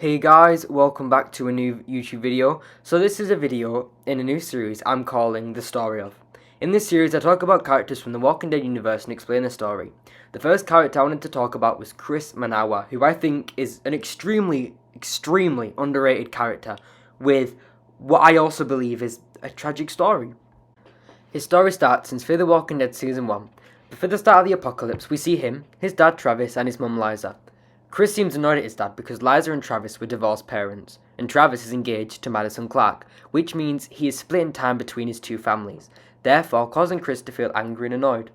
Hey guys, welcome back to a new YouTube video. So this is a video in a new series I'm calling The Story Of. In this series I talk about characters from the Walking Dead universe and explain the story. The first character I wanted to talk about was Chris Manawa, who I think is an extremely underrated character with what I also believe is a tragic story. His story starts in Fear the Walking Dead Season 1. Before the start of the apocalypse, we see him, his dad Travis, and his mum Liza. Chris seems annoyed at his dad because Liza and Travis were divorced parents, and Travis is engaged to Madison Clark, which means he is splitting time between his two families, therefore causing Chris to feel angry and annoyed.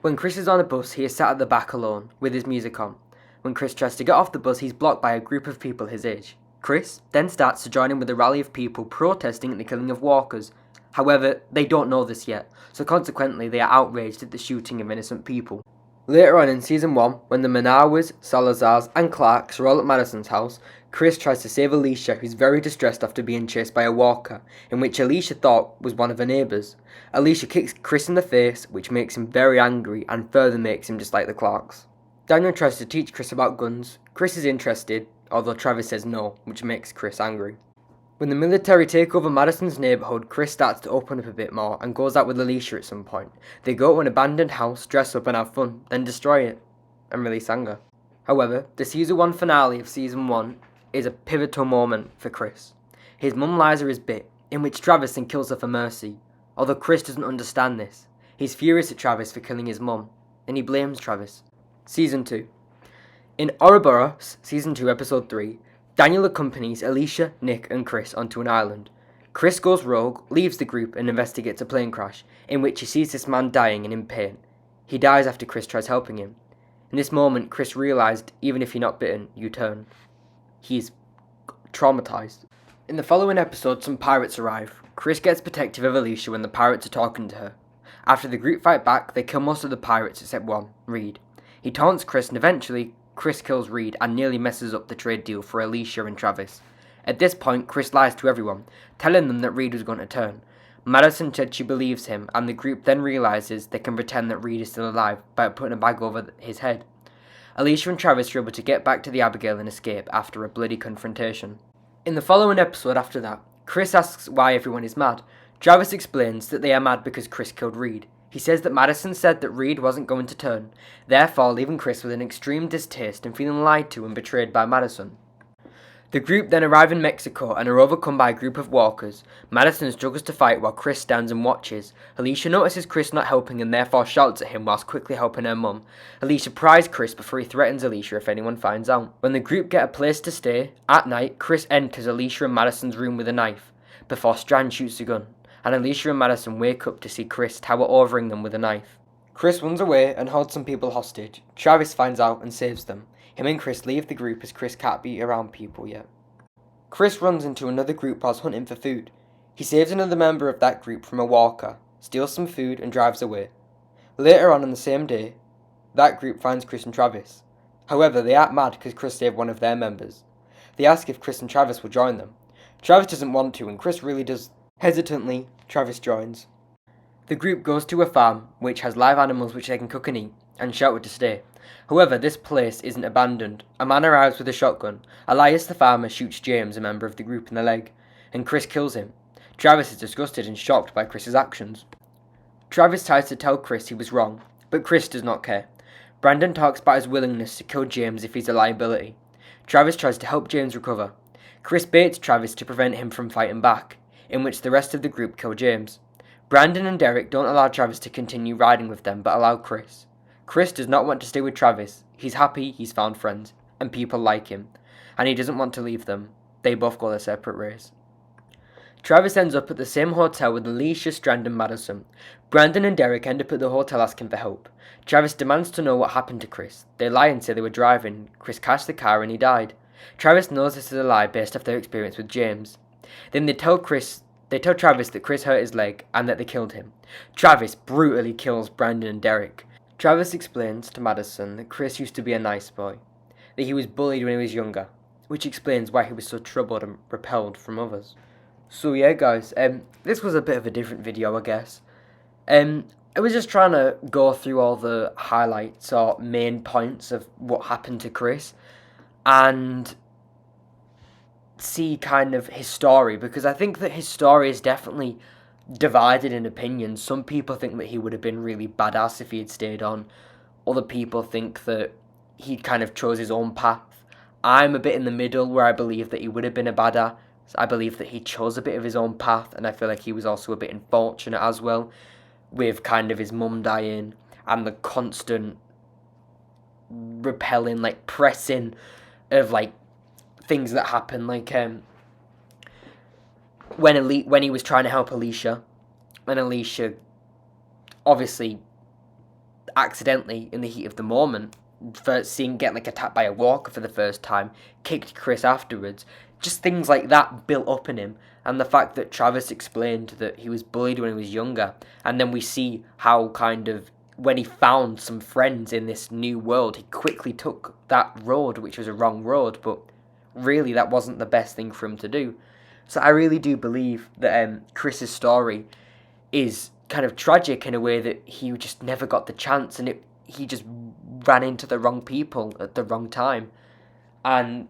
When Chris is on a bus, he is sat at the back alone, with his music on. When Chris tries to get off the bus, he's blocked by a group of people his age. Chris then starts to join in with a rally of people protesting at the killing of walkers. However, they don't know this yet, so consequently they are outraged at the shooting of innocent people. Later on in Season 1, when the Manawas, Salazars and Clarks are all at Madison's house, Chris tries to save Alicia, who's very distressed after being chased by a walker, in which Alicia thought was one of her neighbours. Alicia kicks Chris in the face, which makes him very angry and further makes him dislike the Clarks. Daniel tries to teach Chris about guns. Chris is interested, although Travis says no, which makes Chris angry. When the military take over Madison's neighbourhood, Chris starts to open up a bit more and goes out with Alicia at some point. They go to an abandoned house, dress up and have fun, then destroy it and release anger. However, the Season 1 finale of Season 1 is a pivotal moment for Chris. His mum Liza is bit, in which Travis then kills her for mercy. Although Chris doesn't understand this, he's furious at Travis for killing his mum, and he blames Travis. Season 2. In Ouroboros, Season 2, Episode 3, Daniel accompanies Alicia, Nick and Chris onto an island. Chris goes rogue, leaves the group and investigates a plane crash, in which he sees this man dying and in pain. He dies after Chris tries helping him. In this moment, Chris realised, even if you're not bitten, you turn. He's traumatised. In the following episode, some pirates arrive. Chris gets protective of Alicia when the pirates are talking to her. After the group fight back, they kill most of the pirates except one, Reed. He taunts Chris and eventually Chris kills Reed and nearly messes up the trade deal for Alicia and Travis. At this point, Chris lies to everyone, telling them that Reed was going to turn. Madison said she believes him, and the group then realises they can pretend that Reed is still alive by putting a bag over his head. Alicia and Travis are able to get back to the Abigail and escape after a bloody confrontation. In the following episode after that, Chris asks why everyone is mad. Travis explains that they are mad because Chris killed Reed. He says that Madison said that Reed wasn't going to turn, therefore leaving Chris with an extreme distaste and feeling lied to and betrayed by Madison. The group then arrive in Mexico and are overcome by a group of walkers. Madison struggles to fight while Chris stands and watches. Alicia notices Chris not helping and therefore shouts at him whilst quickly helping her mum. Alicia pries Chris before he threatens Alicia if anyone finds out. When the group get a place to stay, at night Chris enters Alicia and Madison's room with a knife, before Strand shoots a gun, and Alicia and Madison wake up to see Chris tower overing them with a knife. Chris runs away and holds some people hostage. Travis finds out and saves them. Him and Chris leave the group as Chris can't be around people yet. Chris runs into another group whilst hunting for food. He saves another member of that group from a walker, steals some food and drives away. Later on the same day, that group finds Chris and Travis. However, they act mad because Chris saved one of their members. They ask if Chris and Travis will join them. Travis doesn't want to and Chris really does. Hesitantly, Travis joins. The group goes to a farm which has live animals which they can cook and eat, and shouted to stay. However, this place isn't abandoned. A man arrives with a shotgun. Elias the farmer shoots James, a member of the group, in the leg, and Chris kills him. Travis is disgusted and shocked by Chris's actions. Travis tries to tell Chris he was wrong, but Chris does not care. Brandon talks about his willingness to kill James if he's a liability. Travis tries to help James recover. Chris baits Travis to prevent him from fighting back, in which the rest of the group kill James. Brandon and Derek don't allow Travis to continue riding with them, but allow Chris. Chris does not want to stay with Travis. He's happy he's found friends, and people like him, and he doesn't want to leave them. They both go their separate ways. Travis ends up at the same hotel with Alicia, Strand and Madison. Brandon and Derek end up at the hotel asking for help. Travis demands to know what happened to Chris. They lie and say they were driving. Chris crashed the car and he died. Travis knows this is a lie based off their experience with James. Then they tell Travis that Chris hurt his leg and that they killed him. Travis brutally kills Brandon and Derek. Travis explains to Madison that Chris used to be a nice boy, that he was bullied when he was younger, which explains why he was so troubled and repelled from others. So yeah guys, this was a bit of a different video I guess. I was just trying to go through all the highlights or main points of what happened to Chris, and see kind of his story, because I think that his story is definitely divided in opinions. Some people think that he would have been really badass if he had stayed on. Other people think that he kind of chose his own path. I'm a bit in the middle, where I believe that he would have been a badass. I believe that he chose a bit of his own path, and I feel like he was also a bit unfortunate as well, with kind of his mum dying and the constant repelling, like pressing of like things that happen, like when he was trying to help Alicia, and Alicia obviously accidentally, in the heat of the moment, for seeing getting like attacked by a walker for the first time, kicked Chris afterwards. Just things like that built up in him, and the fact that Travis explained that he was bullied when he was younger, and then we see how kind of when he found some friends in this new world, he quickly took that road, which was a wrong road, but really that wasn't the best thing for him to do. So I really do believe that Chris's story is kind of tragic in a way that he just never got the chance, and he just ran into the wrong people at the wrong time, and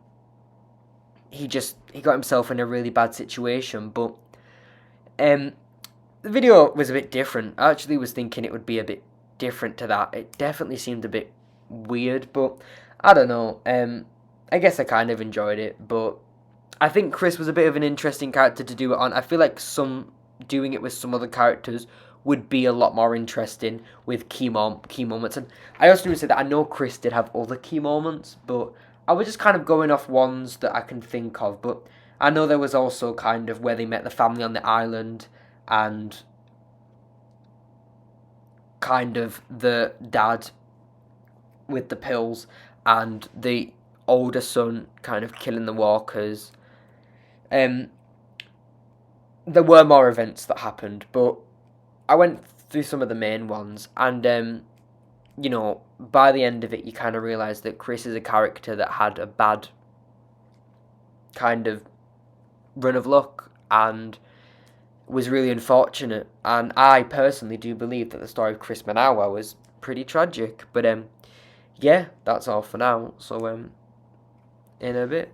he got himself in a really bad situation. But the video was a bit different. I actually was thinking it would be a bit different to that. It definitely seemed a bit weird, but I don't know. I guess I kind of enjoyed it, but I think Chris was a bit of an interesting character to do it on. I feel like doing it with some other characters would be a lot more interesting with key moments. And I also need to say that I know Chris did have other key moments, but I was just kind of going off ones that I can think of. But I know there was also kind of where they met the family on the island, and kind of the dad with the pills, and the older son kind of killing the walkers. There were more events that happened, but I went through some of the main ones, and by the end of it, you kind of realise that Chris is a character that had a bad kind of run of luck and was really unfortunate. And I personally do believe that the story of Chris Manawa was pretty tragic. But yeah, that's all for now. So in a bit.